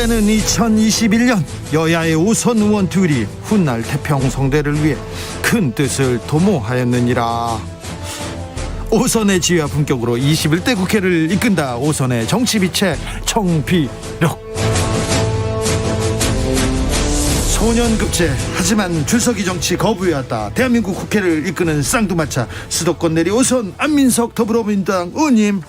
때는 2021년 여야의 5선 의원 둘이 훗날 태평성대를 위해 큰 뜻을 도모하였느니라. 5선의 지휘와 품격으로 21대 국회를 이끈다. 5선의 정치비체 청비력. 소년급제 하지만 줄서기 정치 거부해왔다. 대한민국 국회를 이끄는 쌍두마차 수도권 내리 5선 안민석 더불어민주당 의원님.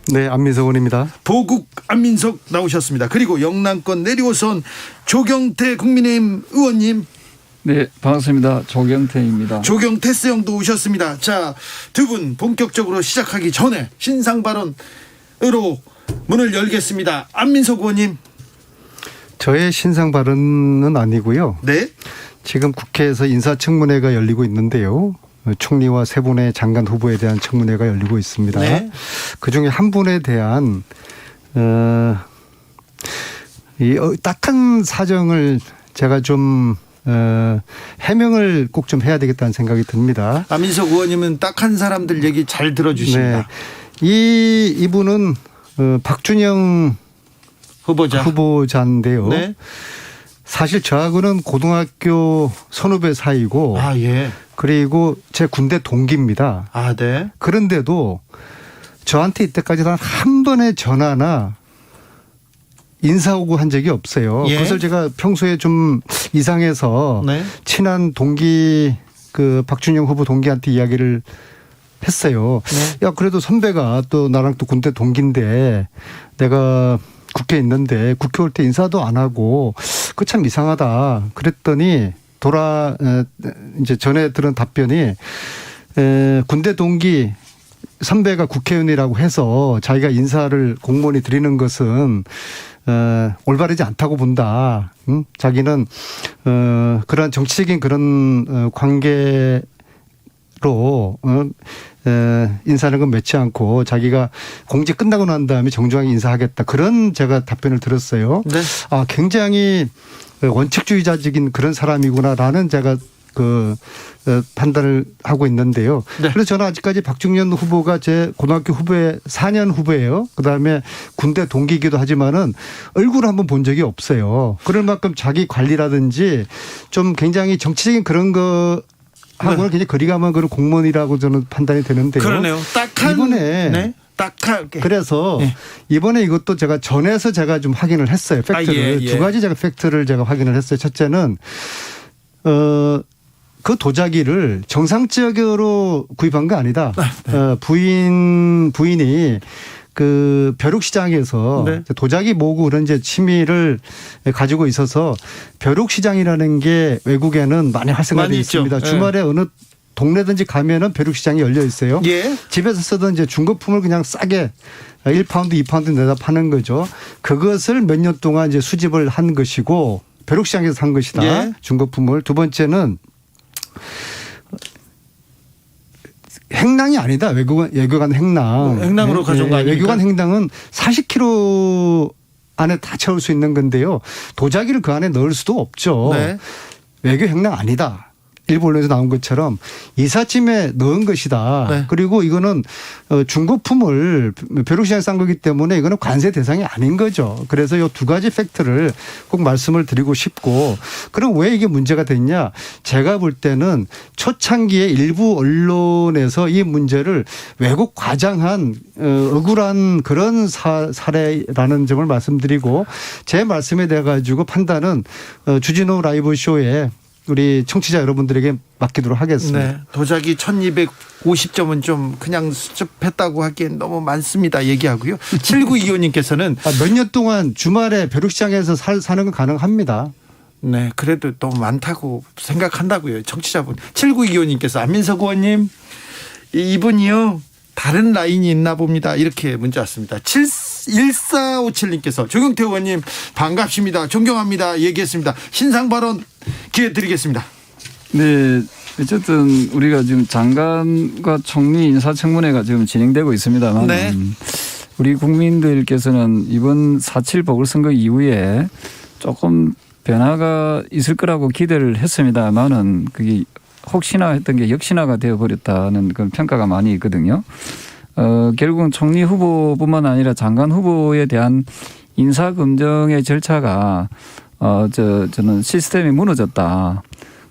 네, 안민석 의원입니다. 보국 안민석 나오셨습니다. 그리고 영남권 내리오선 조경태 국민의힘 의원님. 네, 반갑습니다. 조경태입니다. 조경태 스형도 오셨습니다. 자, 두 분 본격적으로 시작하기 전에 신상 발언으로 문을 열겠습니다. 안민석 의원님. 저의 신상 발언은 아니고요. 네. 지금 국회에서 인사청문회가 열리고 있는데요. 총리와 세 분의 장관 후보에 대한 청문회가 열리고 있습니다. 네. 그중에 한 분에 대한 딱한 사정을 제가 좀 해명을 꼭 좀 해야 되겠다는 생각이 듭니다. 안민석 의원님은 딱한 사람들 얘기 잘 들어주십니다. 네. 이분은 박준영 후보자인데요. 네. 사실 저하고는 고등학교 선후배 사이고, 아, 예. 그리고 제 군대 동기입니다. 아, 네. 그런데도 저한테 이때까지 단 한 번의 전화나 인사 오고 한 적이 없어요. 예. 그것을 제가 평소에 좀 이상해서 네. 친한 동기 박준영 후보 동기한테 이야기를 했어요. 네. 야, 그래도 선배가 또 나랑 또 군대 동기인데 내가 국회에 있는데 국회 올 때 인사도 안 하고 그 참 이상하다. 그랬더니 이제 전에 들은 답변이 군대 동기 선배가 국회의원이라고 해서 자기가 인사를 공무원이 드리는 것은 올바르지 않다고 본다. 자기는 그런 정치적인 그런 관계로 인사하는 건 맺지 않고 자기가 공직 끝나고 난 다음에 정중하게 인사하겠다. 그런 제가 답변을 들었어요. 네. 아, 굉장히 원칙주의자적인 그런 사람이구나라는 제가 판단을 하고 있는데요. 네. 그래서 저는 아직까지 박준영 후보가 제 고등학교 후배 4년 후배예요. 그다음에 군대 동기이기도 하지만은 얼굴을 한번 본 적이 없어요. 그럴 만큼 자기 관리라든지 좀 굉장히 정치적인 그런 거 하고는 굉장히 거리가 먼 그런 공무원이라고 저는 판단이 되는데요. 그러네요. 딱한 이번에 네. 딱하게. 그래서 네. 이번에 이것도 제가 전에서 제가 좀 확인을 했어요. 팩트를. 예. 두 가지 제가 팩트를 제가 확인을 했어요. 첫째는 그 도자기를 정상적으로 구입한 거 아니다. 네. 부인이 그 벼룩시장에서 네. 도자기 모으고 그런 이제 취미를 가지고 있어서 벼룩시장이라는 게 외국에는 많이 활성화되어 많이 있죠. 있습니다. 네. 주말에 어느 동네든지 가면은 벼룩시장이 열려 있어요. 예. 집에서 쓰던 이제 중고품을 그냥 싸게 1파운드, 2파운드 내다 파는 거죠. 그것을 몇 년 동안 이제 수집을 한 것이고 벼룩시장에서 산 것이다. 예. 중고품을. 두 번째는 행랑이 아니다. 외교관 행랑. 행랑으로 가져온 거 아닙니까? 외교관 행랑은 40kg 안에 다 채울 수 있는 건데요. 도자기를 그 안에 넣을 수도 없죠. 네. 외교 행랑 아니다. 일부 언론에서 나온 것처럼 이삿짐에 넣은 것이다. 네. 그리고 이거는 중고품을 벼룩시장에 싼 거기 때문에 이거는 관세 대상이 아닌 거죠. 그래서 이 두 가지 팩트를 꼭 말씀을 드리고 싶고, 그럼 왜 이게 문제가 됐냐? 제가 볼 때는 초창기에 일부 언론에서 이 문제를 왜곡 과장한 억울한 그런 사례라는 점을 말씀드리고, 제 말씀에 대해 가지고 판단은 주진우 라이브 쇼에 우리 청취자 여러분들에게 맡기도록 하겠습니다. 네. 도자기 1250점은 좀 그냥 수집했다고 하기엔 너무 많습니다. 얘기하고요. 7925님께서는 몇 년 동안 주말에 벼룩시장에서 사는 건 가능합니다. 네, 그래도 너무 많다고 생각한다고요. 청취자분. 7925님께서 안민석 의원님 이분이요 다른 라인이 있나 봅니다. 이렇게 문자 왔습니다. 1457님께서 조경태 의원님 반갑습니다. 존경합니다. 얘기했습니다. 신상 발언 기회 드리겠습니다. 네, 어쨌든 우리가 지금 장관과 총리 인사청문회가 지금 진행되고 있습니다만 네. 우리 국민들께서는 이번 4.7 보궐선거 이후에 조금 변화가 있을 거라고 기대를 했습니다만은 그게 혹시나 했던 게 역시나가 되어버렸다는 그런 평가가 많이 있거든요. 결국은 총리 후보뿐만 아니라 장관 후보에 대한 인사 검증의 절차가 저는 시스템이 무너졌다.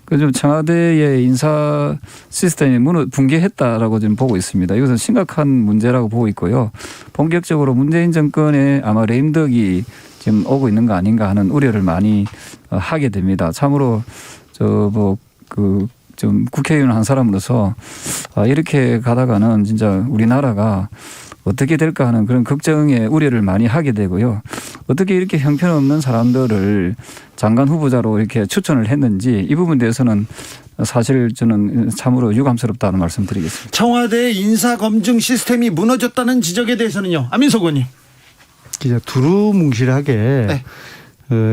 좀 청와대의 인사 시스템이 붕괴했다라고 지금 보고 있습니다. 이것은 심각한 문제라고 보고 있고요. 본격적으로 문재인 정권에 아마 레임덕이 지금 오고 있는 거 아닌가 하는 우려를 많이 하게 됩니다. 참으로 좀 국회의원 한 사람으로서 이렇게 가다가는 진짜 우리나라가 어떻게 될까 하는 그런 걱정에 우려를 많이 하게 되고요. 어떻게 이렇게 형편없는 사람들을 장관 후보자로 이렇게 추천을 했는지 이 부분에 대해서는 사실 저는 참으로 유감스럽다는 말씀 드리겠습니다. 청와대 인사검증 시스템이 무너졌다는 지적에 대해서는요. 안민석 의원님. 이제 두루뭉실하게 네.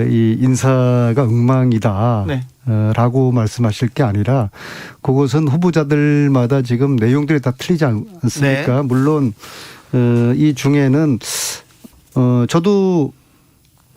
이 인사가 엉망이다. 네. 라고 말씀하실 게 아니라 그것은 후보자들마다 지금 내용들이 다 틀리지 않습니까? 네. 물론 이 중에는 저도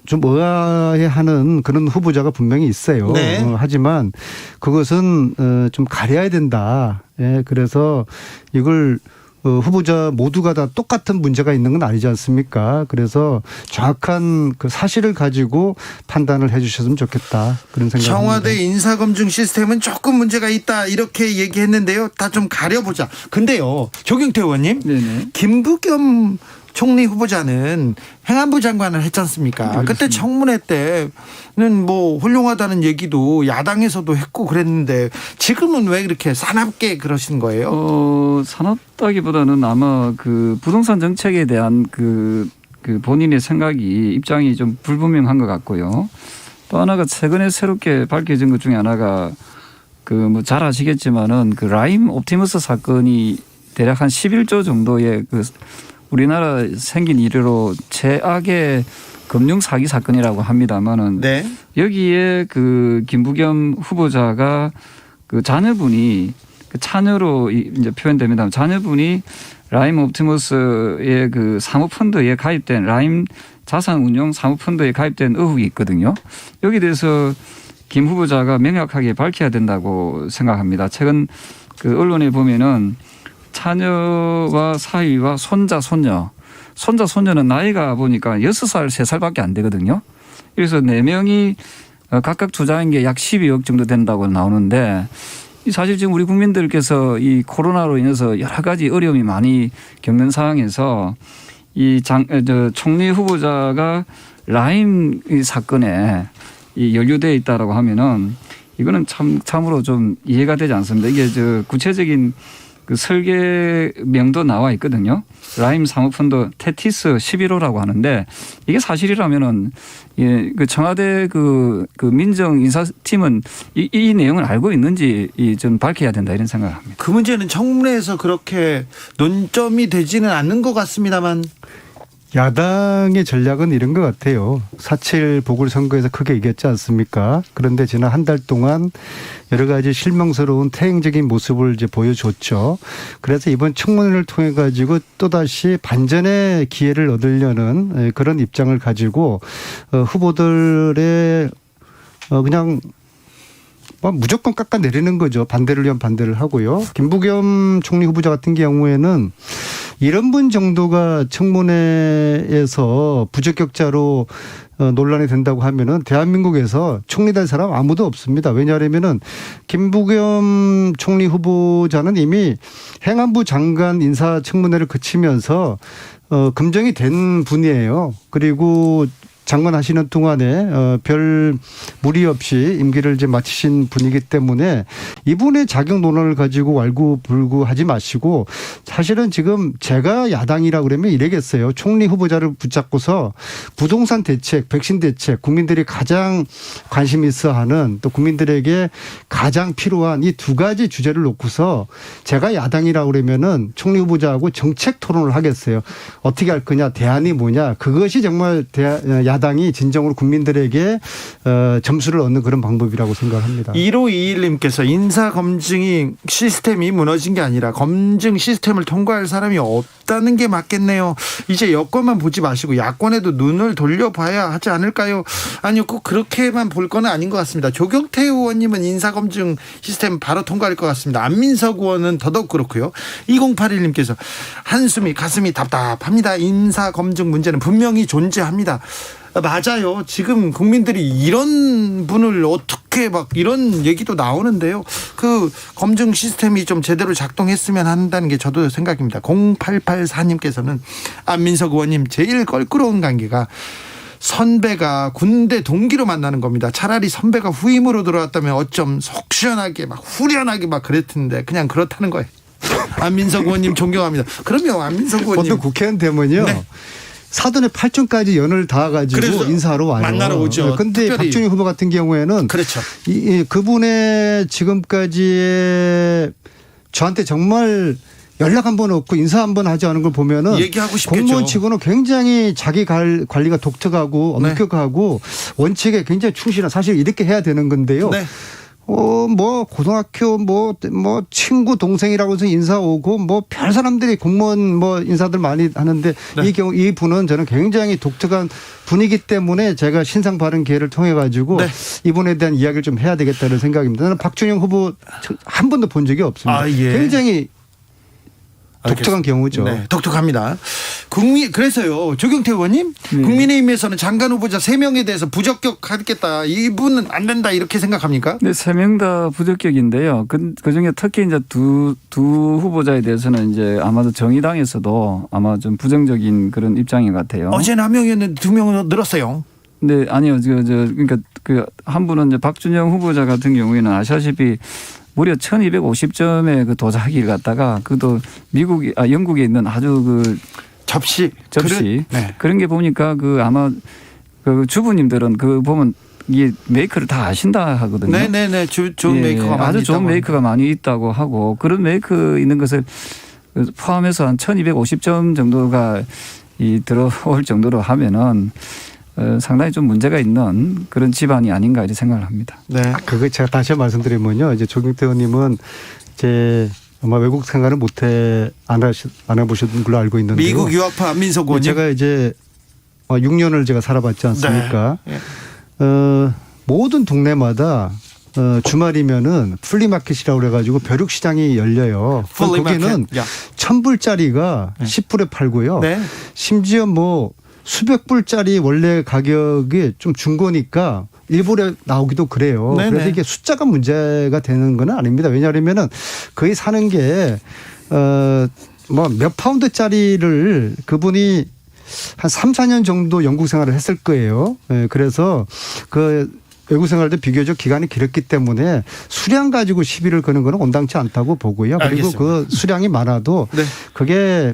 좀 의아해하는 그런 후보자가 분명히 있어요. 네. 하지만 그것은 좀 가려야 된다. 예, 그래서 이걸 후보자 모두가 다 똑같은 문제가 있는 건 아니지 않습니까? 그래서 정확한 그 사실을 가지고 판단을 해 주셨으면 좋겠다. 그런 생각입니다. 청와대 인사검증 시스템은 조금 문제가 있다 이렇게 얘기했는데요. 다 좀 가려보자. 근데요. 조경태 의원님. 네네. 김부겸 총리 후보자는 행안부 장관을 했지 않습니까? 그때 청문회 때는 뭐 훌륭하다는 얘기도 야당에서도 했고 그랬는데 지금은 왜 그렇게 사납게 그러신 거예요? 사납다기보다는 아마 그 부동산 정책에 대한 그 본인의 생각이 입장이 좀 불분명한 것 같고요. 또 하나가 최근에 새롭게 밝혀진 것 중에 하나가 뭐 잘 아시겠지만은 그 라임 옵티머스 사건이 대략 한 11조 정도의 우리나라 생긴 이래로 최악의 금융 사기 사건이라고 합니다만은 네. 여기에 그 김부겸 후보자가 그 자녀분이 그 차녀로 이제 표현됩니다. 자녀분이 라임 옵티머스의 그 사모펀드에 가입된 라임 자산운용 사모펀드에 가입된 의혹이 있거든요. 여기 대해서 김 후보자가 명확하게 밝혀야 된다고 생각합니다. 최근 그 언론에 보면은 자녀와 사위와 손자, 손녀는 나이가 보니까 6살, 3살밖에 안 되거든요. 그래서 4명이 각각 투자한 게 약 12억 정도 된다고 나오는데 사실 지금 우리 국민들께서 이 코로나로 인해서 여러 가지 어려움이 많이 겪는 상황에서 총리 후보자가 라임 사건에 연루되어 있다라고 하면은 이거는 참으로 좀 이해가 되지 않습니다. 이게 구체적인 그 설계명도 나와 있거든요. 라임 사모펀드 테티스 11호라고 하는데 이게 사실이라면은 그 청와대 그 민정 인사팀은 이 내용을 알고 있는지 좀 밝혀야 된다 이런 생각을 합니다. 그 문제는 청문회에서 그렇게 논점이 되지는 않는 것 같습니다만. 야당의 전략은 이런 것 같아요. 4.7 보궐선거에서 크게 이겼지 않습니까? 그런데 지난 한 달 동안 여러 가지 실망스러운 태행적인 모습을 이제 보여줬죠. 그래서 이번 청문회를 통해 가지고 또다시 반전의 기회를 얻으려는 그런 입장을 가지고 후보들의 그냥 무조건 깎아내리는 거죠. 반대를 위한 반대를 하고요. 김부겸 총리 후보자 같은 경우에는 이런 분 정도가 청문회에서 부적격자로 논란이 된다고 하면은 대한민국에서 총리 될 사람 아무도 없습니다. 왜냐하면은 김부겸 총리 후보자는 이미 행안부 장관 인사 청문회를 거치면서 검증이 된 분이에요. 그리고 장관 하시는 동안에 별 무리 없이 임기를 이제 마치신 분이기 때문에 이분의 자격 논란을 가지고 왈구불구하지 마시고 사실은 지금 제가 야당이라 그러면 이래겠어요. 총리 후보자를 붙잡고서 부동산 대책, 백신 대책, 국민들이 가장 관심 있어하는 또 국민들에게 가장 필요한 이 두 가지 주제를 놓고서 제가 야당이라 그러면은 총리 후보자하고 정책 토론을 하겠어요. 어떻게 할 거냐, 대안이 뭐냐, 그것이 정말 야당 야당이 진정으로 국민들에게 점수를 얻는 그런 방법이라고 생각합니다. 1521님께서 인사검증이 시스템이 무너진 게 아니라 검증 시스템을 통과할 사람이 없다는 게 맞겠네요. 이제 여권만 보지 마시고 야권에도 눈을 돌려봐야 하지 않을까요? 아니요, 꼭 그렇게만 볼 건 아닌 것 같습니다. 조경태 의원님은 인사검증 시스템 바로 통과할 것 같습니다. 안민석 의원은 더더욱 그렇고요. 2081님께서 한숨이 가슴이 답답합니다. 인사검증 문제는 분명히 존재합니다. 맞아요. 지금 국민들이 이런 분을 어떻게 막 이런 얘기도 나오는데요. 그 검증 시스템이 좀 제대로 작동했으면 한다는 게 저도 생각입니다. 0884님께서는 안민석 의원님 제일 껄끄러운 관계가 선배가 군대 동기로 만나는 겁니다. 차라리 선배가 후임으로 들어왔다면 어쩜 속 시원하게 막 후련하게 막 그랬는데 그냥 그렇다는 거예요. 안민석 의원님 존경합니다. 그러면 안민석 의원님 보통 국회의원 되면요. 네. 사돈의 8촌까지 연을 닿아가지고 인사하러 와요. 만나러 오죠. 그런데 특별히. 박준영 후보 같은 경우에는 그렇죠. 그분의 지금까지의 저한테 정말 연락 한 번 없고 인사 한 번 하지 않은 걸 보면은 얘기하고 싶겠죠. 공무원 치고는 굉장히 자기 관리가 독특하고 엄격하고 원칙에 굉장히 충실한, 사실 이렇게 해야 되는 건데요. 네. 뭐 고등학교 뭐 친구 동생이라고 해서 인사 오고 뭐 별 사람들이 공무원 뭐 인사들 많이 하는데 네. 이 분은 저는 굉장히 독특한 분이기 때문에 제가 신상 발언 기회를 통해 가지고 네. 이분에 대한 이야기를 좀 해야 되겠다는 생각입니다. 저는 박준영 후보 한 번도 본 적이 없습니다. 아, 예. 굉장히 독특한 경우죠. 네, 독특합니다. 그래서요, 조경태 의원님, 국민의힘에서는 장관 후보자 3명에 대해서 부적격하겠다. 이분은 안 된다 이렇게 생각합니까? 네, 3명 다 부적격인데요. 그 중에 특히 이제 두 후보자에 대해서는 이제 아마도 정의당에서도 아마 좀 부정적인 그런 입장인 것 같아요. 어제는 1명이었는데 2명으로 늘었어요. 네, 아니요. 그러니까 그 한 분은 이제 박준영 후보자 같은 경우에는 아시다시피 무려 1250점의 그 도자기를 갖다가 그도 영국에 있는 아주 그 접시. 네. 그런 게 보니까 그 아마 그 주부님들은 그 보면 이게 메이크를 다 아신다 하거든요. 네네네. 좋은 메이커가 많이 아주 좋은 있다고 메이크가 많이 있다고 하고 그런 메이크 있는 것을 포함해서 한 1250점 정도가 들어올 정도로 하면은 상당히 좀 문제가 있는 그런 집안이 아닌가 이렇게 생각을 합니다. 네. 그거 제가 다시 말씀드리면요. 이제 조경태 의원님은 아마 외국 생활을 안 해보셨던 걸로 알고 있는데요. 미국 유학파 안민석 의원님. 제가 이제 6년을 제가 살아봤지 않습니까? 네. 모든 동네마다 주말이면은 플리마켓이라고 그래가지고 벼룩시장이 열려요. 거기는 1,000불짜리가 10불에 팔고요. 네. 심지어 뭐 수백 불짜리 원래 가격이 좀 준 거니까 일부러 나오기도 그래요. 네네. 그래서 이게 숫자가 문제가 되는 건 아닙니다. 왜냐하면 거의 사는 게 뭐 몇 파운드짜리를 그분이 한 3, 4년 정도 영국 생활을 했을 거예요. 그래서 그 외국 생활도 비교적 기간이 길었기 때문에 수량 가지고 시비를 거는 건 온당치 않다고 보고요. 그리고 알겠습니다. 그 수량이 많아도 네. 그게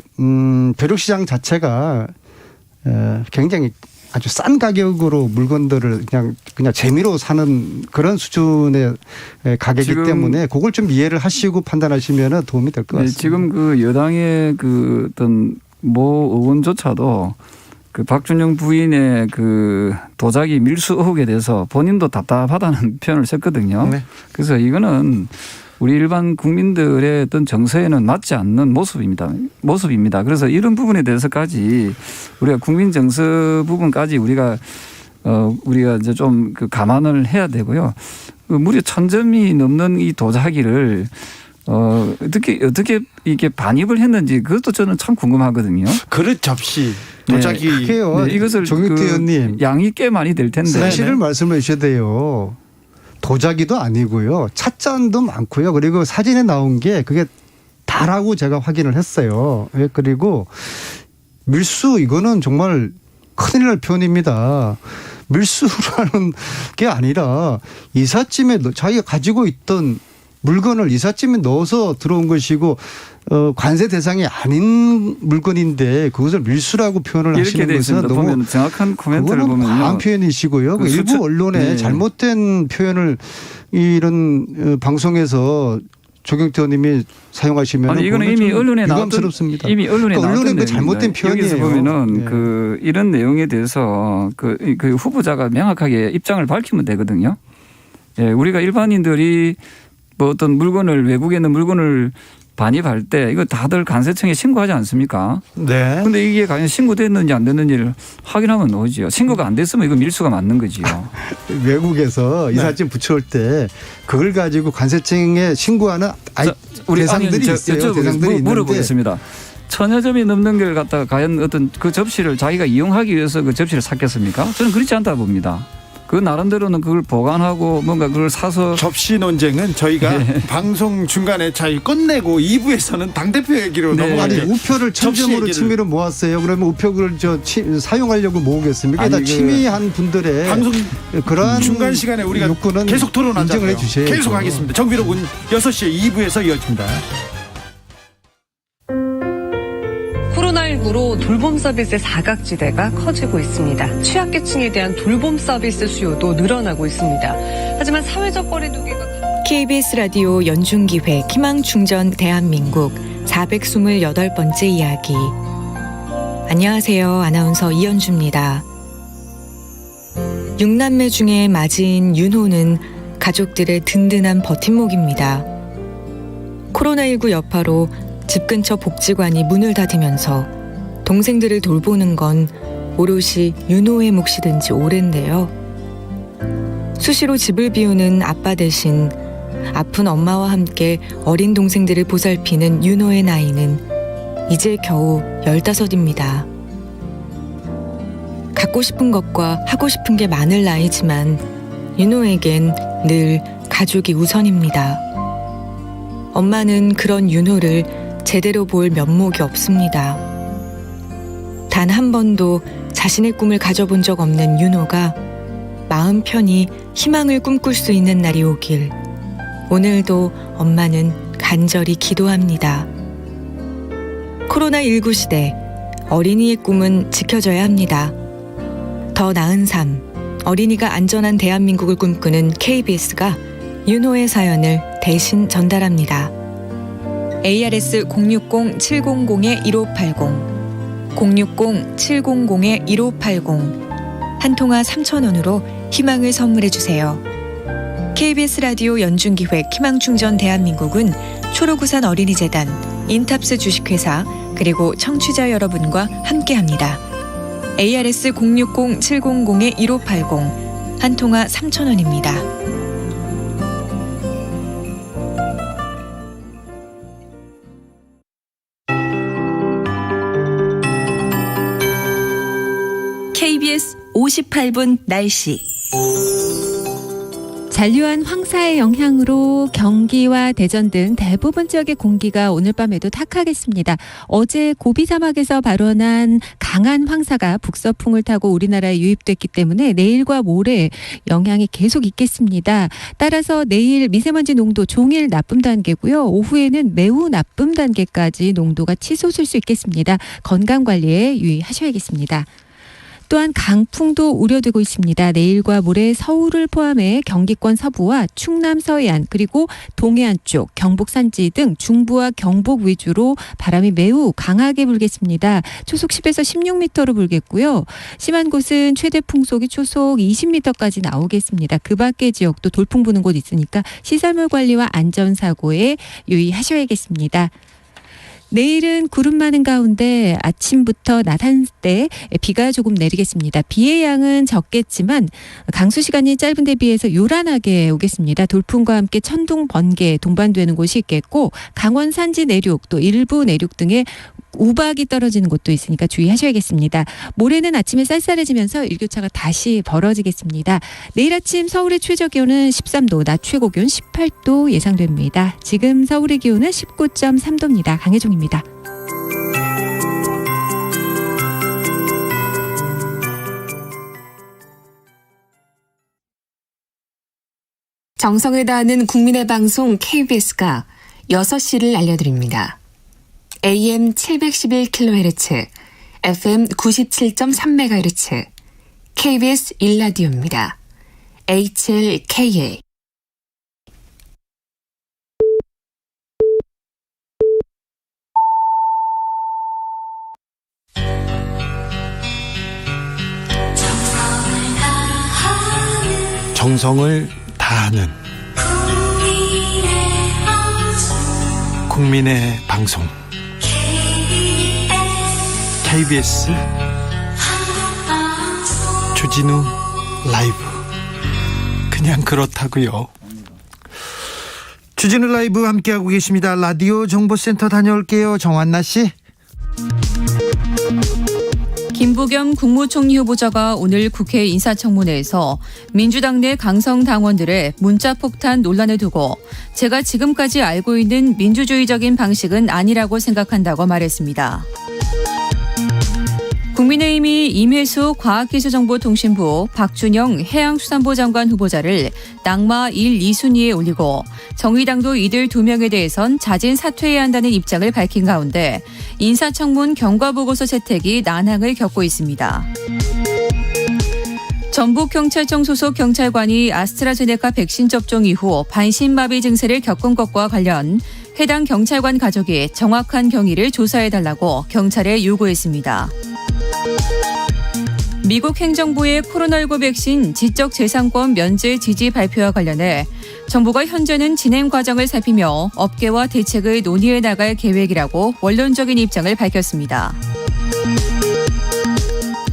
벼룩시장 자체가 굉장히 아주 싼 가격으로 물건들을 그냥 재미로 사는 그런 수준의 가격이기 때문에 그걸 좀 이해를 하시고 판단하시면 도움이 될 것 같습니다. 지금 그 여당의 그 어떤 모 의원조차도 그 박준영 부인의 그 도자기 밀수 의혹에 대해서 본인도 답답하다는 표현을 썼거든요. 네. 그래서 이거는 우리 일반 국민들의 어떤 정서에는 맞지 않는 모습입니다. 그래서 이런 부분에 대해서까지 우리가 국민 정서 부분까지 우리가 이제 좀 그 감안을 해야 되고요. 무려 1,000점이 넘는 이 도자기를 어떻게 이게 반입을 했는지 그것도 저는 참 궁금하거든요. 그릇 접시 도자기. 네, 크게요. 이것을 조경태 의원님 양이 꽤 많이 될 텐데. 사실을 말씀해 주셔야 돼요. 도자기도 아니고요. 찻잔도 많고요. 그리고 사진에 나온 게 그게 다라고 제가 확인을 했어요. 그리고 밀수 이거는 정말 큰일 날 표현입니다. 밀수라는 게 아니라 이삿짐에 자기가 가지고 있던 물건을 이삿짐에 넣어서 들어온 것이고 관세 대상이 아닌 물건인데 그것을 밀수라고 표현을 하시는 것은 너무 보면 정확한 코멘트를 보면요. 과한 표현이시고요. 그 일부 언론에 네. 잘못된 표현을 이런 방송에서 조경태 의원님이 사용하시면 아니 이거는 이미 언론에 나왔던 유감스럽습니다. 이미 언론에 그러니까 언론의 나왔던 그 잘못된 내용입니다. 여기서 표현이에요. 보면은 네. 그 이런 내용에 대해서 그 후보자가 명확하게 입장을 밝히면 되거든요. 예, 우리가 일반인들이 뭐 어떤 물건을 외국에 있는 물건을 반입할 때 이거 다들 관세청에 신고하지 않습니까? 네. 근데 이게 과연 신고됐는지 안 됐는지를 확인하면 오지요. 신고가 안 됐으면 이거 밀수가 맞는 거지요. 외국에서 이삿짐 붙여올 때 그걸 가지고 관세청에 신고하는 대상들이 있어요. 대상들이 물어보겠습니다. 천여 점이 넘는 걸 갖다가 과연 어떤 그 접시를 자기가 이용하기 위해서 그 접시를 샀겠습니까? 저는 그렇지 않다 봅니다. 그 나름대로는 그걸 보관하고 뭔가 그걸 사서 접시 논쟁은 저희가 방송 중간에 잘 끝내고 2부에서는 당대표 얘기로 네. 아니 넘어갈게요. 우표를 천점으로 얘기를. 취미로 모았어요. 그러면 우표를 사용하려고 모으겠습니까? 아니, 다 그 취미한 분들의 방송 그러한 중간 시간에 우리가 욕구는 계속 토론하자고요. 인정을 해주셔야죠. 계속 하겠습니다. 정비록은 6시에 2부에서 이어집니다. 코로나19로 돌봄 서비스의 사각지대가 커지고 있습니다. 취약계층에 대한 돌봄 서비스 수요도 늘어나고 있습니다. 하지만 사회적 거리두기가 KBS 라디오 연중기획 희망충전 대한민국 428번째 이야기. 안녕하세요. 아나운서 이연주입니다. 6남매 중에 맞이인 윤호는 가족들의 든든한 버팀목입니다. 코로나19 여파로 집 근처 복지관이 문을 닫으면서 동생들을 돌보는 건 오롯이 윤호의 몫이든 지 오랜데요. 수시로 집을 비우는 아빠 대신 아픈 엄마와 함께 어린 동생들을 보살피는 윤호의 나이는 이제 겨우 15입니다. 갖고 싶은 것과 하고 싶은 게 많을 나이지만 윤호에겐 늘 가족이 우선입니다. 엄마는 그런 윤호를 제대로 볼 면목이 없습니다. 단 한 번도 자신의 꿈을 가져본 적 없는 윤호가 마음 편히 희망을 꿈꿀 수 있는 날이 오길 오늘도 엄마는 간절히 기도합니다. 코로나19 시대 어린이의 꿈은 지켜져야 합니다. 더 나은 삶, 어린이가 안전한 대한민국을 꿈꾸는 KBS가 윤호의 사연을 대신 전달합니다. ARS 060-700-1580 060-700-1580 한 통화 3,000원으로 희망을 선물해 주세요. KBS 라디오 연중기획 희망충전 대한민국은 초록우산 어린이재단, 인탑스 주식회사 그리고 청취자 여러분과 함께합니다. ARS 060-700-1580 한 통화 3,000원입니다. KBS 58분 날씨. 잔류한 황사의 영향으로 경기와 대전 등 대부분 지역의 공기가 오늘 밤에도 탁하겠습니다. 어제 고비 사막에서 발원한 강한 황사가 북서풍을 타고 우리나라에 유입됐기 때문에 내일과 모레 영향이 계속 있겠습니다. 따라서 내일 미세먼지 농도 종일 나쁨 단계고요. 오후에는 매우 나쁨 단계까지 농도가 치솟을 수 있겠습니다. 건강관리에 유의하셔야겠습니다. 또한 강풍도 우려되고 있습니다. 내일과 모레 서울을 포함해 경기권 서부와 충남 서해안 그리고 동해안 쪽, 경북 산지 등 중부와 경북 위주로 바람이 매우 강하게 불겠습니다. 초속 10에서 16m로 불겠고요. 심한 곳은 최대 풍속이 초속 20m까지 나오겠습니다. 그 밖의 지역도 돌풍 부는 곳 있으니까 시설물 관리와 안전사고에 유의하셔야겠습니다. 내일은 구름 많은 가운데 아침부터 낮 한때 비가 조금 내리겠습니다. 비의 양은 적겠지만 강수 시간이 짧은 데 비해서 요란하게 오겠습니다. 돌풍과 함께 천둥, 번개 동반되는 곳이 있겠고 강원 산지 내륙 또 일부 내륙 등에 우박이 떨어지는 곳도 있으니까 주의하셔야겠습니다. 모레는 아침에 쌀쌀해지면서 일교차가 다시 벌어지겠습니다. 내일 아침 서울의 최저 기온은 13도, 낮 최고 기온 18도 예상됩니다. 지금 서울의 기온은 19.3도입니다. 강혜종입니다. 정성을 다하는 국민의 방송 KBS가 6시를 알려드립니다. AM 711kHz, FM 97.3MHz, KBS 1라디오입니다. HLKA 정성을 다하는 국민의 방송 KBS 주진우 라이브. 그냥 그렇다고요. 주진우 라이브 함께하고 계십니다. 라디오 정보센터 다녀올게요. 정한나 씨. 김부겸 국무총리 후보자가 오늘 국회 인사청문회에서 민주당 내 강성 당원들의 문자폭탄 논란을 두고 제가 지금까지 알고 있는 민주주의적인 방식은 아니라고 생각한다고 말했습니다. 국민의힘이 임혜수 과학기술정보통신부, 박준영 해양수산부 장관 후보자를 낙마 1, 2순위에 올리고 정의당도 이들 2명에 대해선 자진 사퇴해야 한다는 입장을 밝힌 가운데 인사청문 경과보고서 채택이 난항을 겪고 있습니다. 전북경찰청 소속 경찰관이 아스트라제네카 백신 접종 이후 반신마비 증세를 겪은 것과 관련 해당 경찰관 가족이 정확한 경위를 조사해달라고 경찰에 요구했습니다. 미국 행정부의 코로나19 백신 지적재산권 면제 지지 발표와 관련해 정부가 현재는 진행 과정을 살피며 업계와 대책을 논의해 나갈 계획이라고 원론적인 입장을 밝혔습니다.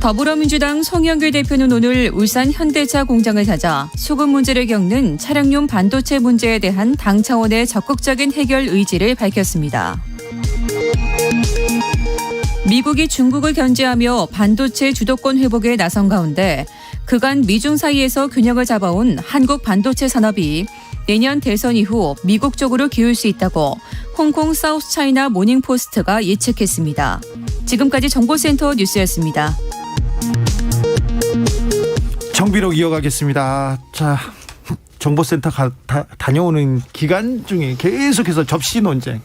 더불어민주당 송영길 대표는 오늘 울산 현대차 공장을 찾아 수급 문제를 겪는 차량용 반도체 문제에 대한 당 차원의 적극적인 해결 의지를 밝혔습니다. 미국이 중국을 견제하며 반도체 주도권 회복에 나선 가운데 그간 미중 사이에서 균형을 잡아온 한국 반도체 산업이 내년 대선 이후 미국 쪽으로 기울 수 있다고 홍콩 사우스차이나 모닝포스트가 예측했습니다. 지금까지 정보센터 뉴스였습니다. 정비록 이어가겠습니다. 자, 정보센터 다녀오는 기간 중에 계속해서 접시 논쟁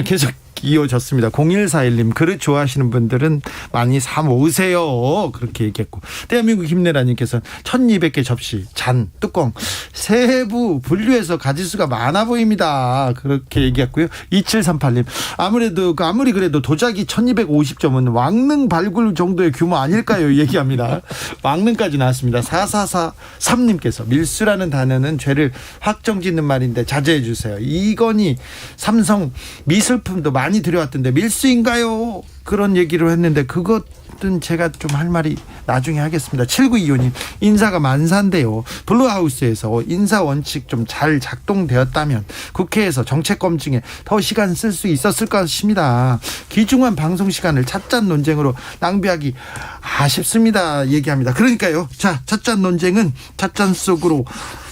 계속 이어졌습니다. 0141님, 그릇 좋아하시는 분들은 많이 사 모으세요. 그렇게 얘기했고, 대한민국 힘내라님께서는 1200개 접시, 잔, 뚜껑 세부 분류해서 가질 수가 많아 보입니다. 그렇게 얘기했고요. 2738님, 아무리 그래도 도자기 1250점은 왕릉 발굴 정도의 규모 아닐까요? 얘기합니다. 왕릉까지 나왔습니다. 4443님께서 밀수라는 단어는 죄를 확정짓는 말인데 자제해 주세요. 이건희 삼성 미술품도 많이 들여왔던데 밀수인가요? 그런 얘기를 했는데 그것은 제가 좀 할 말이 나중에 하겠습니다. 7925님, 인사가 만사인데요. 블루하우스에서 인사 원칙 좀 잘 작동되었다면 국회에서 정책 검증에 더 시간 쓸 수 있었을 것입니다. 귀중한 방송 시간을 찻잔 논쟁으로 낭비하기 아쉽습니다. 얘기합니다. 그러니까요. 자, 찻잔 논쟁은 찻잔 속으로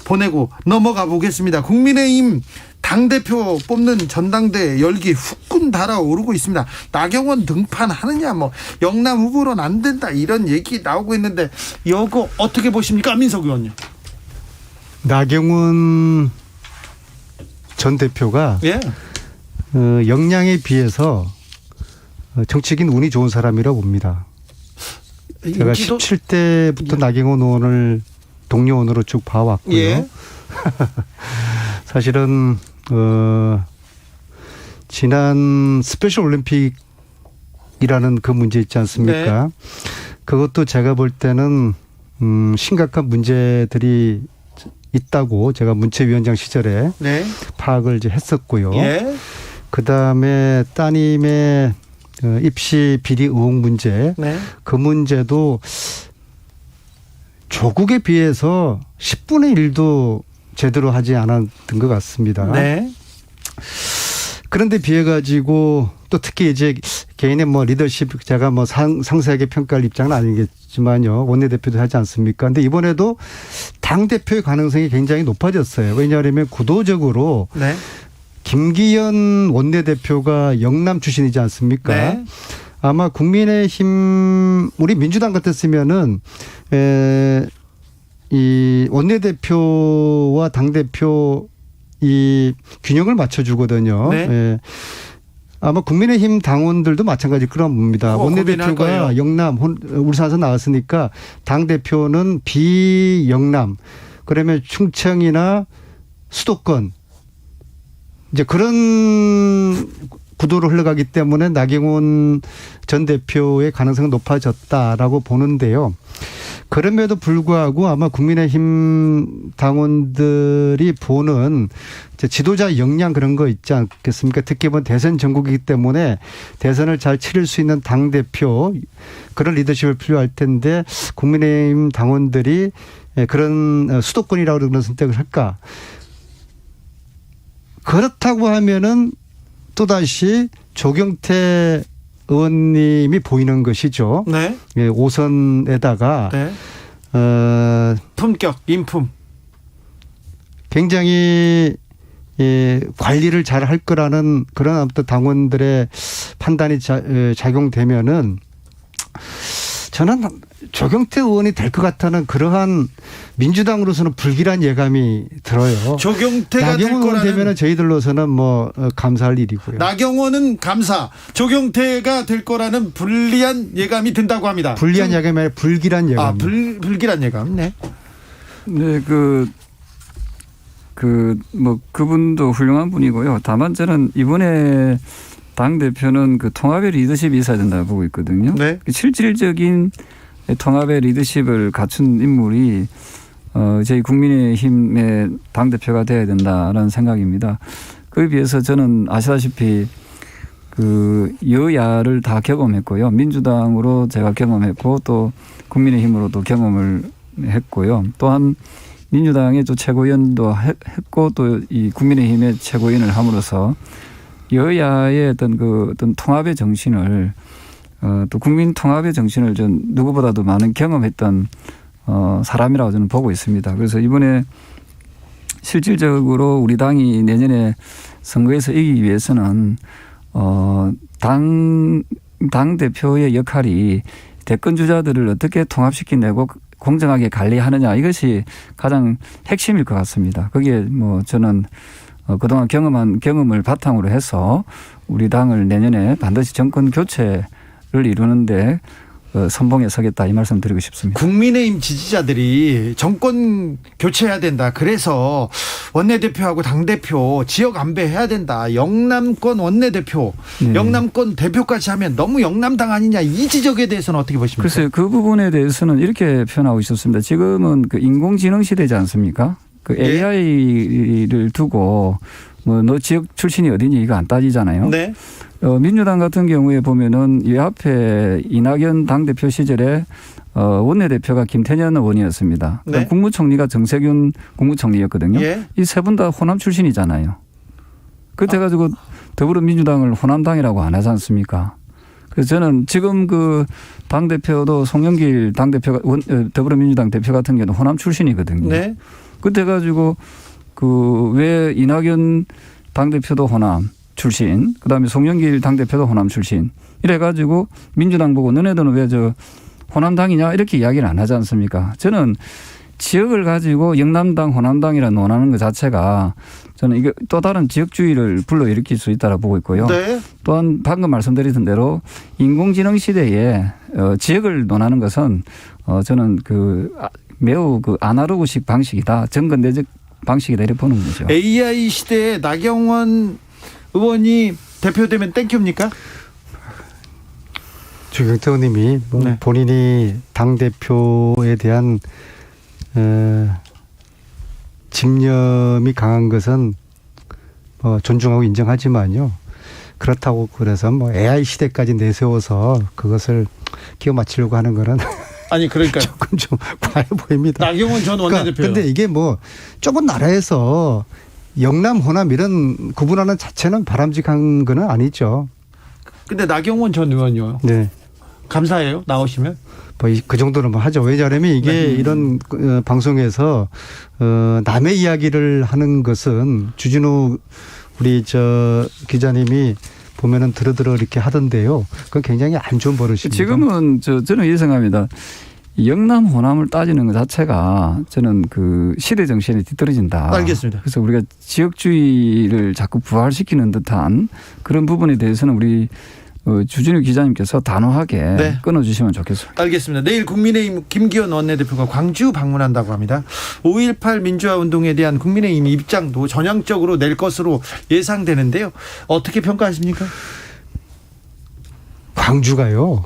보내고 넘어가 보겠습니다. 국민의힘 당대표 뽑는 전당대회 열기 후끈 달아오르고 있습니다. 나경원 등판하느냐, 영남 후보로는 안 된다, 이런 얘기 나오고 있는데 이거 어떻게 보십니까, 민석 의원님? 나경원 전 대표가 예. 역량에 비해서 정치적인 운이 좋은 사람이라고 봅니다. 제가 17대부터 나경원 의원을 동료 의원으로 쭉 봐왔고요. 예. 사실은 지난 스페셜 올림픽이라는 그 문제 있지 않습니까? 네. 그것도 제가 볼 때는 심각한 문제들이 있다고 제가 문체위원장 시절에 네. 파악을 이제 했었고요. 예. 그다음에 따님의 입시 비리 의혹 문제, 네. 그 문제도 조국에 비해서 10분의 1도 제대로 하지 않았던 것 같습니다. 네. 그런데 비해 가지고 또 특히 이제 개인의 리더십, 제가 상세하게 평가할 입장은 아니겠지만요. 원내대표도 하지 않습니까? 근데 이번에도 당대표의 가능성이 굉장히 높아졌어요. 왜냐하면 구도적으로 네. 김기현 원내대표가 영남 출신이지 않습니까? 네. 아마 국민의힘, 우리 민주당 같았으면은 이 원내대표와 당대표 이 균형을 맞춰주거든요. 네. 예. 아마 국민의힘 당원들도 마찬가지일 거라 봅니다. 원내대표가 영남, 울산에서 나왔으니까 당대표는 비영남, 그러면 충청이나 수도권, 이제 그런 구도로 흘러가기 때문에 나경원 전 대표의 가능성은 높아졌다라고 보는데요. 그럼에도 불구하고 아마 국민의힘 당원들이 보는 이제 지도자 역량 그런 거 있지 않겠습니까? 특히 이번 대선 전국이기 때문에 대선을 잘 치를 수 있는 당대표 그런 리더십을 필요할 텐데 국민의힘 당원들이 그런 수도권이라고 그런 선택을 할까? 그렇다고 하면은 또다시 조경태 의원님이 보이는 것이죠. 네. 예, 5선에다가 네. 품격, 인품. 굉장히 관리를 잘 할 거라는 그런 아무튼 당원들의 판단이 작용되면은 저는 조경태 의원이 될 것 같다는 그러한 민주당으로서는 불길한 예감이 들어요. 조경태가 될 나경원 의원 거라는. 되면은 저희들로서는 뭐 감사할 일이고요. 나경원은 감사, 조경태가 될 거라는 불리한 예감이 든다고 합니다. 불리한 예감이 아니라 불길한 예감. 불길한 예감. 네. 네, 뭐 그분도 훌륭한 분이고요. 다만 저는 이번에 당 대표는 그 통합의 리더십이 있어야 된다고 보고 있거든요. 네. 실질적인 통합의 리더십을 갖춘 인물이 저희 국민의힘의 당 대표가 돼야 된다라는 생각입니다. 그에 비해서 저는 아시다시피 그 여야를 다 경험했고요. 민주당으로 제가 경험했고 또 국민의힘으로도 경험을 했고요. 또한 민주당의 또 최고위원도 했고 또 이 국민의힘의 최고위원을 함으로써 여야의 어떤 통합의 정신을 또 국민 통합의 정신을 전 누구보다도 많은 경험했던 사람이라고 저는 보고 있습니다. 그래서 이번에 실질적으로 우리 당이 내년에 선거에서 이기기 위해서는 당 대표의 역할이 대권 주자들을 어떻게 통합시키내고 공정하게 관리하느냐 이것이 가장 핵심일 것 같습니다. 거기에 뭐 저는 그동안 경험한 경험을 바탕으로 해서 우리 당을 내년에 반드시 정권 교체를 이루는데 선봉에 서겠다 이 말씀 드리고 싶습니다. 국민의힘 지지자들이 정권 교체해야 된다. 그래서 원내대표하고 당대표 지역 안배해야 된다. 영남권 원내대표, 영남권 대표까지 하면 너무 영남당 아니냐. 이 지적에 대해서는 어떻게 보십니까? 글쎄요. 그 부분에 대해서는 이렇게 표현하고 있었습니다. 지금은 그 인공지능 시대지 않습니까? 그 AI를 두고 뭐 너 지역 출신이 어디니 이거 안 따지잖아요. 네. 민주당 같은 경우에 보면은 이 앞에 이낙연 당대표 시절에 원내대표가 김태년 의원이었습니다. 네. 국무총리가 정세균 국무총리였거든요. 예. 이 세 분 다 호남 출신이잖아요. 그때 가지고 더불어민주당을 호남당이라고 안 하지 않습니까? 그래서 저는 지금 그 당대표도 송영길 당대표가 더불어민주당 대표 같은 경우는 호남 출신이거든요. 네. 그때 가지고 그 왜 이낙연 당대표도 호남 출신, 그다음에 송영길 당대표도 호남 출신 이래가지고 민주당 보고 너네들은 왜 저 호남당이냐 이렇게 이야기를 안 하지 않습니까? 저는 지역을 가지고 영남당, 호남당이라 논하는 것 자체가 저는 이게 또 다른 지역주의를 불러일으킬 수 있다고 보고 있고요. 네. 또한 방금 말씀드렸던 대로 인공지능 시대에 지역을 논하는 것은 저는 그 매우 그 아날로그식 방식이다. 정근대적 방식이다 이렇게 보는 거죠. AI 시대에 나경원 의원이 대표되면 땡큐입니까? 조경태 의원님이 뭐 네. 본인이 당대표에 대한 집념이 강한 것은 존중하고 인정하지만요. 그렇다고 그래서 뭐 AI 시대까지 내세워서 그것을 끼워 맞추려고 하는 거는 아니 그러니까 조금 좀 과해 보입니다. 나경원 전 원내대표. 그런데 이게 뭐 좁은 나라에서 영남, 호남 이런 구분하는 자체는 바람직한 건 아니죠. 근데 나경원 전 의원이요. 네. 감사해요. 나오시면. 뭐 그 정도는 뭐 하죠. 왜냐하면 이게 이런 방송에서 남의 이야기를 하는 것은 주진우 우리 저 기자님이 보면은 들어 이렇게 하던데요. 그건 굉장히 안 좋은 버릇입니다. 지금은 저는 이렇게 생각합니다. 영남 호남을 따지는 것 자체가 저는 그 시대 정신에 뒤떨어진다. 알겠습니다. 그래서 우리가 지역주의를 자꾸 부활시키는 듯한 그런 부분에 대해서는 우리 주진우 기자님께서 단호하게 네. 끊어주시면 좋겠습니다. 알겠습니다. 내일 국민의힘 김기현 원내대표가 광주 방문한다고 합니다. 5.18 민주화 운동에 대한 국민의힘 입장도 전향적으로 낼 것으로 예상되는데요. 어떻게 평가하십니까? 광주가요.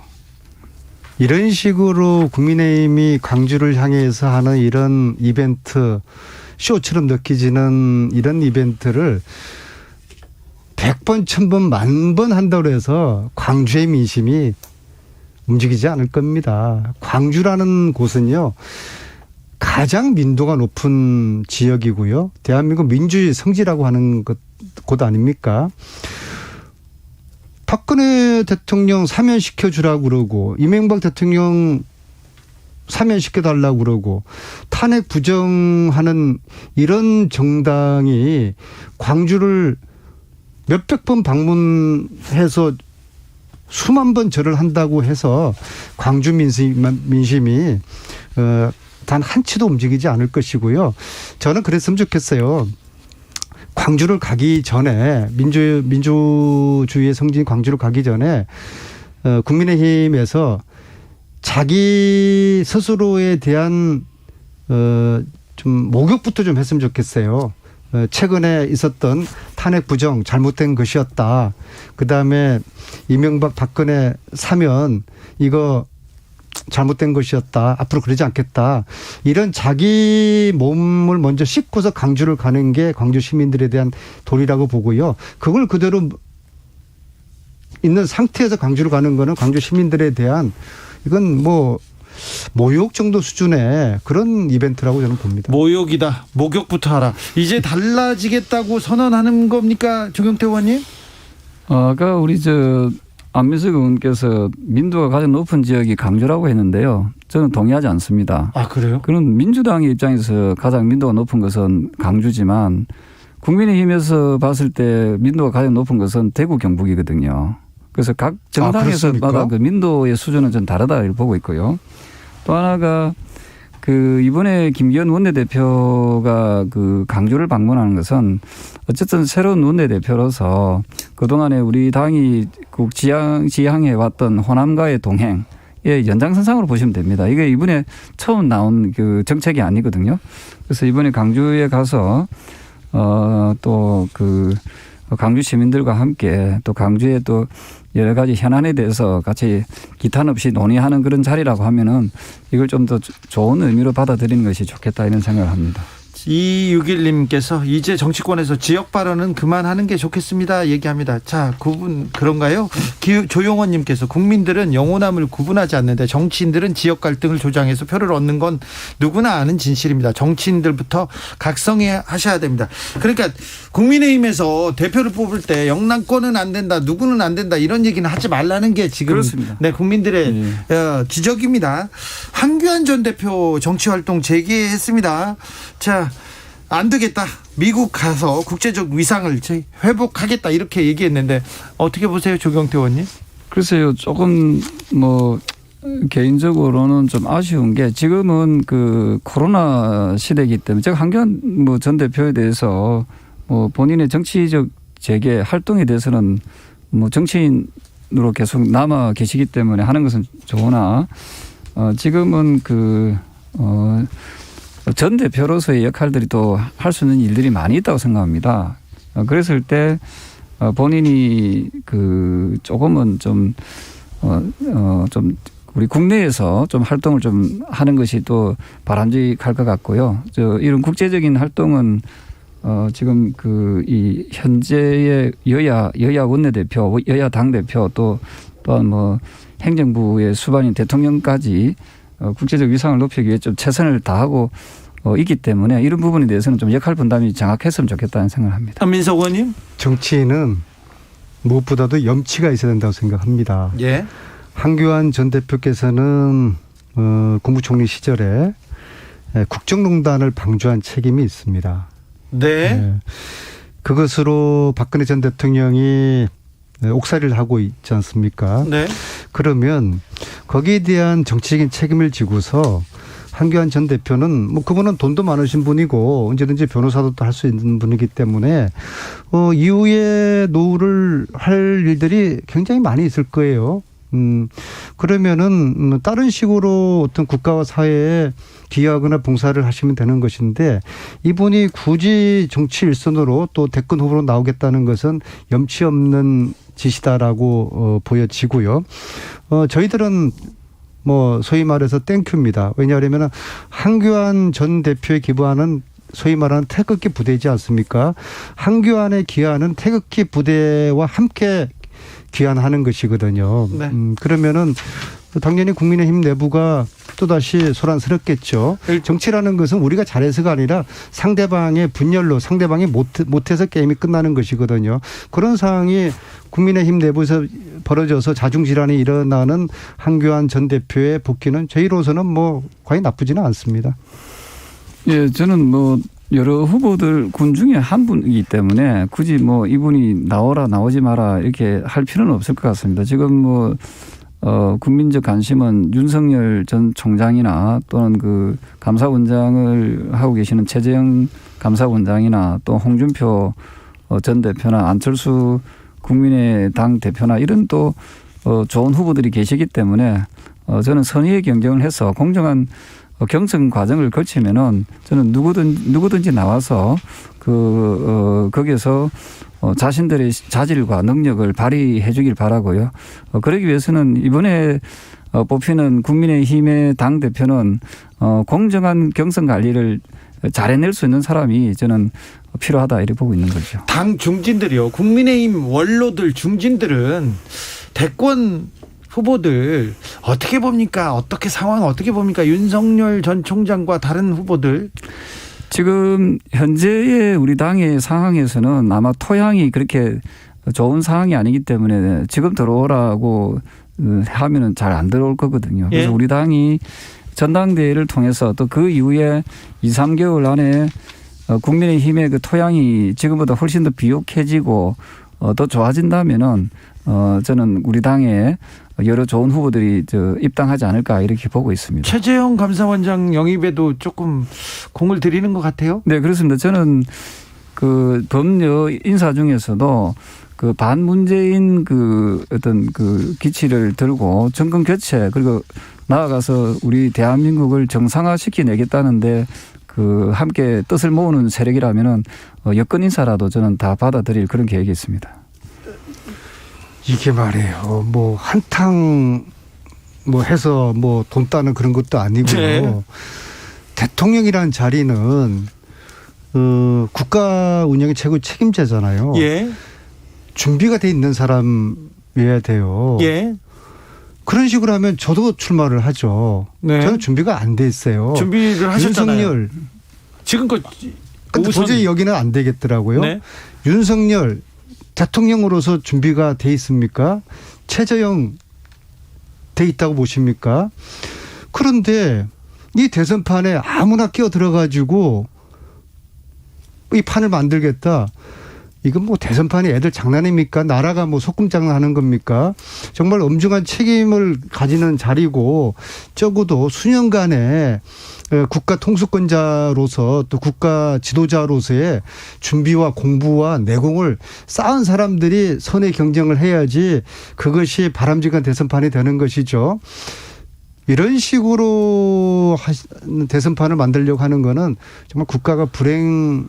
이런 식으로 국민의힘이 광주를 향해서 하는 이런 이벤트, 쇼처럼 느껴지는 이런 이벤트를 100번, 1000번, 10,000번 한다고 해서 광주의 민심이 움직이지 않을 겁니다. 광주라는 곳은요, 가장 민도가 높은 지역이고요. 대한민국 민주주의 성지라고 하는 곳 아닙니까? 박근혜 대통령 사면시켜 주라고 그러고 이명박 대통령 사면시켜 달라고 그러고 탄핵 부정하는 이런 정당이 광주를 몇백 번 방문해서 수만 번 절을 한다고 해서 광주 민심이 단 한치도 움직이지 않을 것이고요. 저는 그랬으면 좋겠어요. 광주를 가기 전에 민주주의의 성지인 광주를 가기 전에 국민의힘에서 자기 스스로에 대한 좀 목욕부터 좀 했으면 좋겠어요. 최근에 있었던 탄핵 부정 잘못된 것이었다. 그다음에 이명박 박근혜 사면 이거 잘못된 것이었다. 앞으로 그러지 않겠다. 이런 자기 몸을 먼저 씻고서 광주를 가는 게 광주 시민들에 대한 도리라고 보고요. 그걸 그대로 있는 상태에서 광주를 가는 거는 광주 시민들에 대한 이건 뭐 모욕 정도 수준의 그런 이벤트라고 저는 봅니다. 모욕이다. 목욕부터 하라. 이제 달라지겠다고 선언하는 겁니까, 조경태 의원님? 아까 우리 안민석 의원께서 민도가 가장 높은 지역이 강주라고 했는데요. 저는 동의하지 않습니다. 아, 그래요? 그런 민주당의 입장에서 가장 민도가 높은 것은 강주지만 국민의힘에서 봤을 때 민도가 가장 높은 것은 대구 경북이거든요. 그래서 각 정당에서마다 그 민도의 수준은 좀 다르다 이렇게 보고 있고요. 또 하나가 이번에 김기현 원내대표가 강주를 방문하는 것은 어쨌든 새로운 원내대표로서 그동안에 우리 당이 지향해 왔던 호남과의 동행의 연장선상으로 보시면 됩니다. 이게 이번에 처음 나온 정책이 아니거든요. 그래서 이번에 강주에 가서 또 강주 시민들과 함께 또 강주의 또 여러 가지 현안에 대해서 같이 기탄 없이 논의하는 그런 자리라고 하면은 이걸 좀 더 좋은 의미로 받아들이는 것이 좋겠다 이런 생각을 합니다. 2261님께서 이제 정치권에서 지역 발언은 그만하는 게 좋겠습니다 얘기합니다. 자, 그분 그런가요? 조용원님께서 국민들은 영호남을 구분하지 않는데 정치인들은 지역 갈등을 조장해서 표를 얻는 건 누구나 아는 진실입니다. 정치인들부터 각성하셔야 됩니다. 그러니까 국민의힘에서 대표를 뽑을 때 영남권은 안 된다, 누구는 안 된다 이런 얘기는 하지 말라는 게 지금 그렇습니다. 네, 국민들의 지적입니다. 황교안 전 대표 정치활동 재개했습니다. 자, 안 되겠다. 미국 가서 국제적 위상을 회복하겠다 이렇게 얘기했는데 어떻게 보세요, 조경태 의원님? 글쎄요, 조금 개인적으로는 좀 아쉬운 게 지금은 코로나 시대이기 때문에 제가 황교안 전 대표에 대해서 본인의 정치적 재개 활동에 대해서는 정치인으로 계속 남아 계시기 때문에 하는 것은 좋으나 지금은 전 대표로서의 역할들이 또 할 수 있는 일들이 많이 있다고 생각합니다. 그랬을 때 본인이 조금은 좀 우리 국내에서 좀 활동을 좀 하는 것이 또 바람직할 것 같고요. 이런 국제적인 활동은 지금 이 현재의 여야 원내대표, 여야 당대표 또한 행정부의 수반인 대통령까지 국제적 위상을 높이기 위해 좀 최선을 다하고 있기 때문에 이런 부분에 대해서는 좀 역할 분담이 정확했으면 좋겠다는 생각을 합니다. 안민석 의원님? 정치인은 무엇보다도 염치가 있어야 된다고 생각합니다. 예. 황교안 전 대표께서는 국무총리 시절에 국정농단을 방조한 책임이 있습니다. 네. 그것으로 박근혜 전 대통령이 옥살이를 하고 있지 않습니까? 네. 그러면 거기에 대한 정치적인 책임을 지고서 황교안 전 대표는 그분은 돈도 많으신 분이고 언제든지 변호사도 할 수 있는 분이기 때문에 이후에 노후를 할 일들이 굉장히 많이 있을 거예요. 그러면은 다른 식으로 어떤 국가와 사회에 기여하거나 봉사를 하시면 되는 것인데 이분이 굳이 정치 일선으로 또 대권 후보로 나오겠다는 것은 염치 없는 짓이다라고 보여지고요. 저희들은 뭐 소위 말해서 땡큐입니다. 왜냐하면 한교안 전 대표에 기부하는 소위 말하는 태극기 부대이지 않습니까? 한교안에 기하는 태극기 부대와 함께 귀환하는 것이거든요. 네. 그러면은 당연히 국민의힘 내부가 또다시 소란스럽겠죠. 정치라는 것은 우리가 잘해서가 아니라 상대방의 분열로 상대방이 못해서 게임이 끝나는 것이거든요. 그런 상황이 국민의힘 내부에서 벌어져서 자중질환이 일어나는 한교안 전 대표의 복귀는 저희로서는 뭐 과히 나쁘지는 않습니다. 예, 저는 뭐 여러 후보들 군 중에 한 분이기 때문에 굳이 뭐 이분이 나오라 나오지 마라 이렇게 할 필요는 없을 것 같습니다. 지금 뭐 국민적 관심은 윤석열 전 총장이나 또는 그 감사원장을 하고 계시는 최재형 감사원장이나 또 홍준표 전 대표나 안철수 국민의당 대표나 이런 또 좋은 후보들이 계시기 때문에 저는 선의의 경쟁을 해서 공정한 경선 과정을 거치면은 저는 누구든지 나와서 거기에서 자신들의 자질과 능력을 발휘해 주길 바라고요. 그러기 위해서는 이번에 뽑히는 국민의힘의 당 대표는 공정한 경선 관리를 잘 해낼 수 있는 사람이 저는 필요하다 이렇게 보고 있는 거죠. 당 중진들이요. 국민의힘 원로들 중진들은 대권 후보들 어떻게 봅니까? 어떻게 상황 어떻게 봅니까? 윤석열 전 총장과 다른 후보들. 지금 현재의 우리 당의 상황에서는 아마 토양이 그렇게 좋은 상황이 아니기 때문에 지금 들어오라고 하면은 잘 안 들어올 거거든요. 그래서 예. 우리 당이 전당대회를 통해서 또 그 이후에 2, 3개월 안에 국민의힘의 그 토양이 지금보다 훨씬 더 비옥해지고 더 좋아진다면은 저는 우리 당에 여러 좋은 후보들이 입당하지 않을까 이렇게 보고 있습니다. 최재형 감사원장 영입에도 조금 공을 들이는 것 같아요. 네, 그렇습니다. 저는 그 법률 인사 중에서도 그 반문재인 그 어떤 그 기치를 들고 정권 교체 그리고 나아가서 우리 대한민국을 정상화시켜내겠다는데 그 함께 뜻을 모으는 세력이라면은 여권 인사라도 저는 다 받아들일 그런 계획이 있습니다. 이게 말이에요. 뭐 한탕 뭐 해서 뭐 돈 따는 그런 것도 아니고요. 네. 대통령이라는 자리는 국가 운영의 최고 책임자잖아요. 예. 준비가 돼 있는 사람이어야 돼요. 예. 그런 식으로 하면 저도 출마를 하죠. 네. 저는 준비가 안 돼 있어요. 준비를 하셨잖아요. 윤석열. 지금껏 근데 도저히 여기는 안 되겠더라고요. 네. 윤석열 대통령으로서 준비가 돼 있습니까? 최재형 돼 있다고 보십니까? 그런데 이 대선판에 아무나 끼어 들어가지고 이 판을 만들겠다. 이건 뭐 대선판이 애들 장난입니까? 나라가 뭐 소꿉장난하는 겁니까? 정말 엄중한 책임을 가지는 자리고 적어도 수년간의 국가 통수권자로서 또 국가 지도자로서의 준비와 공부와 내공을 쌓은 사람들이 선의 경쟁을 해야지 그것이 바람직한 대선판이 되는 것이죠. 이런 식으로 대선판을 만들려고 하는 거는 정말 국가가 불행한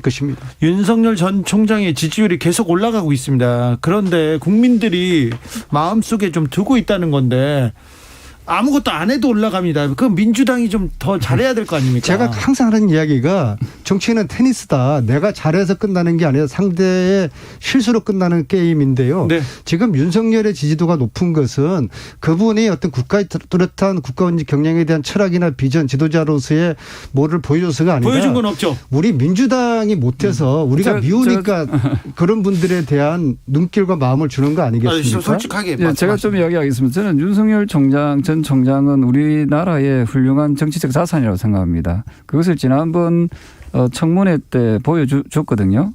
것입니다. 윤석열 전 총장의 지지율이 계속 올라가고 있습니다. 그런데 국민들이 마음속에 좀 두고 있다는 건데 아무것도 안 해도 올라갑니다. 그럼 민주당이 좀 더 잘해야 될 거 아닙니까? 제가 항상 하는 이야기가 정치는 테니스다. 내가 잘해서 끝나는 게 아니라 상대의 실수로 끝나는 게임인데요. 네. 지금 윤석열의 지지도가 높은 것은 그분이 어떤 국가에 뚜렷한 국가 경영에 대한 철학이나 비전 지도자로서의 뭐를 보여줘서가 아니라 보여준 건 없죠. 우리 민주당이 못해서 우리가 미우니까 그런 분들에 대한 눈길과 마음을 주는 거 아니겠습니까? 솔직하게 예, 제가 좀 이야기하겠습니다. 저는 윤석열 전 총장은 우리나라의 훌륭한 정치적 자산이라고 생각합니다. 그것을 지난번 청문회 때 보여줬거든요.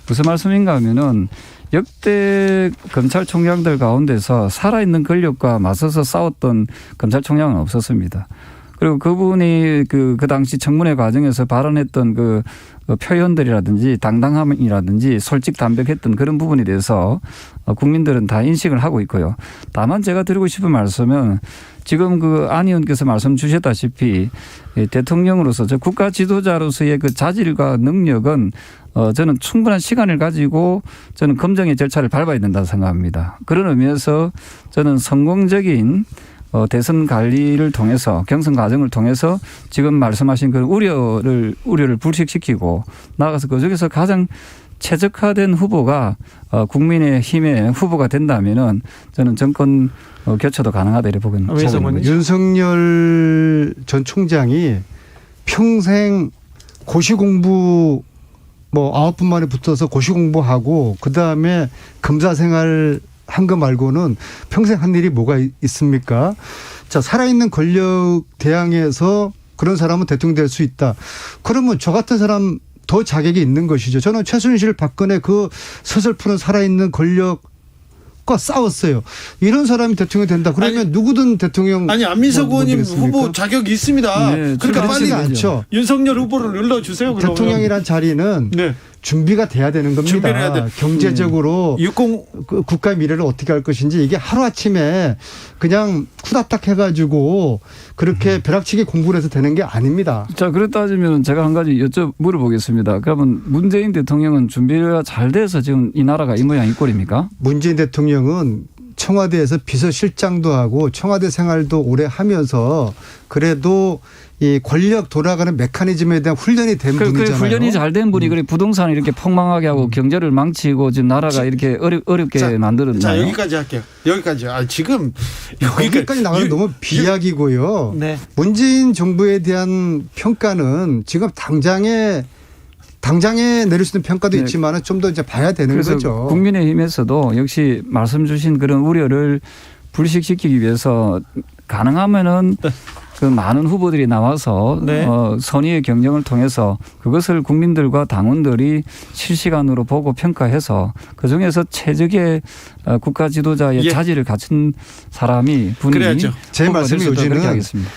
무슨 말씀인가 하면은 역대 검찰총장들 가운데서 살아있는 권력과 맞서서 싸웠던 검찰총장은 없었습니다. 그리고 그분이 그 당시 청문회 과정에서 발언했던 그 표현들이라든지 당당함이라든지 솔직담백했던 그런 부분에 대해서 국민들은 다 인식을 하고 있고요. 다만 제가 드리고 싶은 말씀은 지금 그 안 의원께서 말씀 주셨다시피 대통령으로서 저 국가 지도자로서의 그 자질과 능력은 저는 충분한 시간을 가지고 저는 검증의 절차를 밟아야 된다고 생각합니다. 그런 의미에서 저는 성공적인 대선 관리를 통해서 경선 과정을 통해서 지금 말씀하신 그런 우려를 불식시키고 나아가서 그중에서 가장 최적화된 후보가 국민의힘의 후보가 된다면은 저는 정권 교체도 가능하다 이렇게 보고 있는 거죠. 윤석열 전 총장이 평생 고시 공부 9분 만에 붙어서 고시 공부하고 그다음에 검사 생활 한 거 말고는 평생 한 일이 뭐가 있습니까? 자, 살아있는 권력 대항에서 그런 사람은 대통령 될 수 있다. 그러면 저 같은 사람 더 자격이 있는 것이죠. 저는 최순실 박근혜 그 서슬프는 살아있는 권력과 싸웠어요. 이런 사람이 대통령이 된다. 그러면 누구든 대통령. 아니 안민석 의원님 후보 자격이 있습니다. 네, 그러니까 빨리 않죠. 윤석열 후보를 눌러주세요. 그러면. 대통령이란 자리는 네. 준비가 돼야 되는 겁니다. 준비를 해야 돼. 경제적으로 60 국가의 미래를 어떻게 할 것인지 이게 하루아침에 그냥 후다닥 해가지고 그렇게 벼락치기 공부를 해서 되는 게 아닙니다. 자, 그렇다 따지면 제가 한 가지 물어보겠습니다. 그러면 문재인 대통령은 준비가 잘 돼서 지금 이 나라가 이 모양 이 꼴입니까? 문재인 대통령은 청와대에서 비서실장도 하고 청와대 생활도 오래 하면서 그래도 이 권력 돌아가는 메커니즘에 대한 훈련이 된 분이잖아요. 훈련이 잘 된 분이 그래 부동산을 이렇게 폭망하게 하고 경제를 망치고 지금 나라가 이렇게 어렵게 만들었나요? 자, 여기까지 할게요. 여기까지. 지금 여기까지 나가면 너무 비약이고요. 네. 문재인 정부에 대한 평가는 지금 당장에 내릴 수 있는 평가도 네. 있지만 좀 더 이제 봐야 되는 그래서 거죠. 국민의힘에서도 역시 말씀 주신 그런 우려를 불식시키기 위해서 가능하면은 그 많은 후보들이 나와서 네. 선의의 경쟁을 통해서 그것을 국민들과 당원들이 실시간으로 보고 평가해서 그중에서 최적의 국가 지도자의 자질을 갖춘 분이 그래야죠. 제 말씀이 요지는 하겠습니다.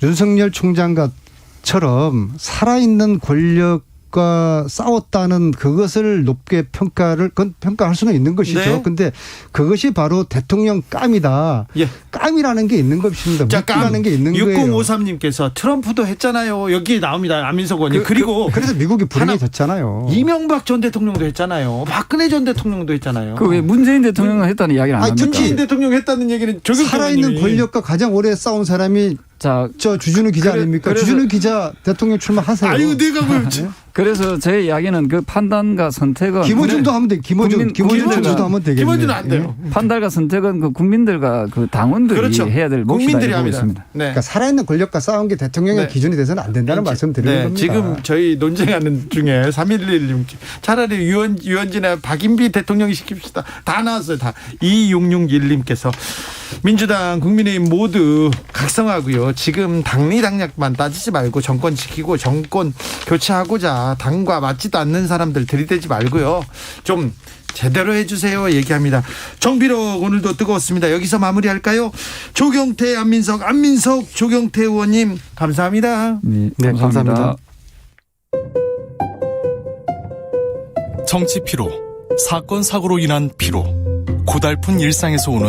윤석열 총장처럼 살아있는 권력과 싸웠다는 그것을 높게 평가할 수는 있는 것이죠. 네. 근데 그것이 바로 대통령 깜이다. 예. 깜이라는 게 있는 것입니다. 자, 묻기라는 게 있는 거예요. 6053님께서 트럼프도 했잖아요. 여기 나옵니다. 안민석 의원님. 그리고 그래서 미국이 불행해졌잖아요. 이명박 전 대통령도 했잖아요. 박근혜 전 대통령도 했잖아요. 그 왜 문재인 대통령은 했다는 이야기를 안 합니까? 문재인 대통령 했다는 얘기는 살아있는 권력과 가장 오래 싸운 사람이 저 주진우 기자 아닙니까? 주진우 기자 대통령 출마하세요. 아유, 내가 그래서 제 이야기는 그 판단과 선택은 김어준도 하면 돼. 김어준도 하면 되겠네요. 김어준은 안 돼요. 판단과 선택은 그 국민들과 그 당원들이 그렇죠. 해야 될 몫이다 국민들이 보고 합니다. 있습니다. 네. 그러니까 살아있는 권력과 싸운 게 대통령의 네. 기준이 돼서는 안 된다는 말씀 드리는 겁니다. 지금 저희 논쟁하는 중에 3111님 차라리 유현진의 박인비 대통령이 시킵시다. 다 나왔어요. 다. 2661님께서 민주당 국민의힘 모두 각성하고요. 지금 당리당략만 따지지 말고 정권 지키고 정권 교체하고자 당과 맞지도 않는 사람들 들이대지 말고요. 좀 제대로 해주세요 얘기합니다. 정비록 오늘도 뜨거웠습니다. 여기서 마무리할까요? 조경태 안민석 조경태 의원님 감사합니다. 네, 감사합니다. 정치 피로, 사건 사고로 인한 피로, 고달픈 일상에서 오는